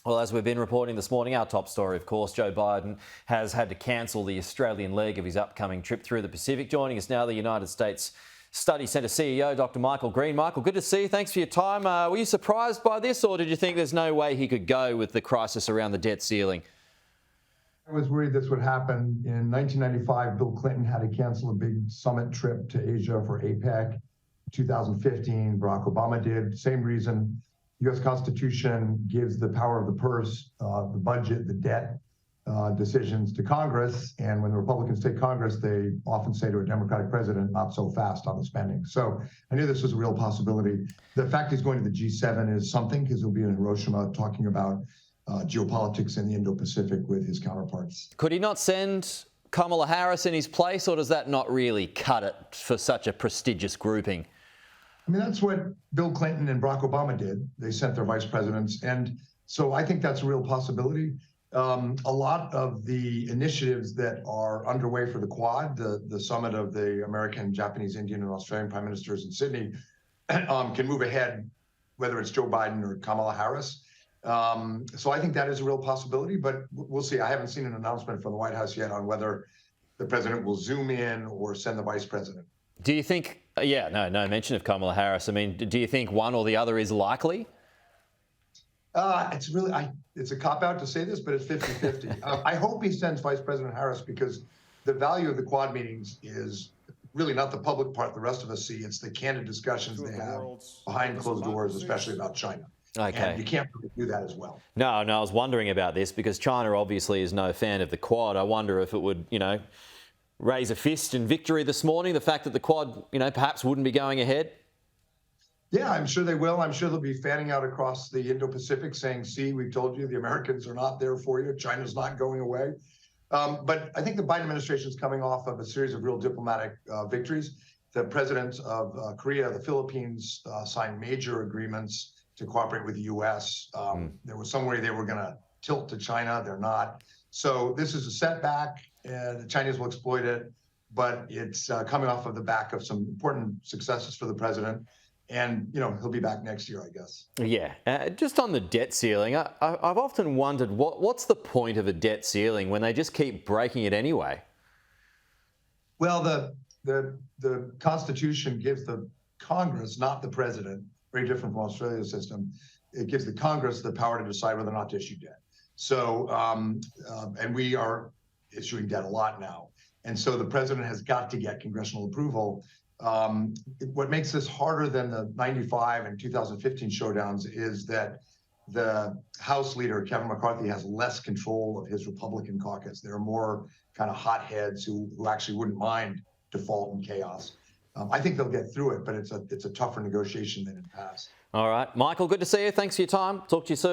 Well, as we've been reporting this morning, our top story, of course, Joe Biden has had to cancel the Australian leg of his upcoming trip through the Pacific. Joining us now, the United States Study Centre CEO, Dr. Michael Green. Michael, good to see you. Thanks for your time. Were you surprised by this, or did you think there's no way he could go with the crisis around the debt ceiling? I was worried this would happen. In 1995, Bill Clinton had to cancel a big summit trip to Asia for APEC. 2015, Barack Obama did. Same reason. U.S. Constitution gives the power of the purse, the budget, the debt decisions to Congress. And when the Republicans take Congress, they often say to a Democratic president, not so fast on the spending. So I knew this was a real possibility. The fact he's going to the G7 is something, because he'll be in Hiroshima talking about geopolitics in the Indo-Pacific with his counterparts. Could he not send Kamala Harris in his place, or does that not really cut it for such a prestigious grouping? I mean, that's what Bill Clinton and Barack Obama did. They sent their vice presidents. And so I think that's a real possibility. A lot of the initiatives that are underway for the Quad, the summit of the American, Japanese, Indian, and Australian prime ministers in Sydney, can move ahead, whether it's Joe Biden or Kamala Harris. So I think that is a real possibility, but we'll see. I haven't seen an announcement from the White House yet on whether the president will zoom in or send the vice president. Do you think, no mention of Kamala Harris. I mean, do you think one or the other is likely? It's a cop-out to say this, but it's 50-50. I hope he sends Vice President Harris, because the value of the Quad meetings is really not the public part the rest of us see. It's the candid discussions they have behind closed doors, especially about China. Okay. And you can't really do that as well. No, I was wondering about this because China obviously is no fan of the Quad. I wonder if it would, raise a fist in victory this morning, the fact that the Quad, perhaps wouldn't be going ahead? Yeah, I'm sure they will. I'm sure they'll be fanning out across the Indo-Pacific saying, see, we told you the Americans are not there for you. China's not going away. But I think the Biden administration is coming off of a series of real diplomatic victories. The presidents of Korea, the Philippines signed major agreements to cooperate with the U.S. There was some way they were going to tilt to China. They're not. So this is a setback, and the Chinese will exploit it. But it's coming off of the back of some important successes for the president. And, he'll be back next year, I guess. Yeah. Just on the debt ceiling, I've often wondered what's the point of a debt ceiling when they just keep breaking it anyway? Well, the Constitution gives the Congress, not the president, very different from Australia's system. It gives the Congress the power to decide whether or not to issue debt. So, and we are issuing debt a lot now. And so the president has got to get congressional approval. What makes this harder than the 95 and 2015 showdowns is that the House leader, Kevin McCarthy, has less control of his Republican caucus. There are more kind of hotheads who actually wouldn't mind default and chaos. I think they'll get through it, but it's a tougher negotiation than in the past. All right. Michael, good to see you. Thanks for your time. Talk to you soon.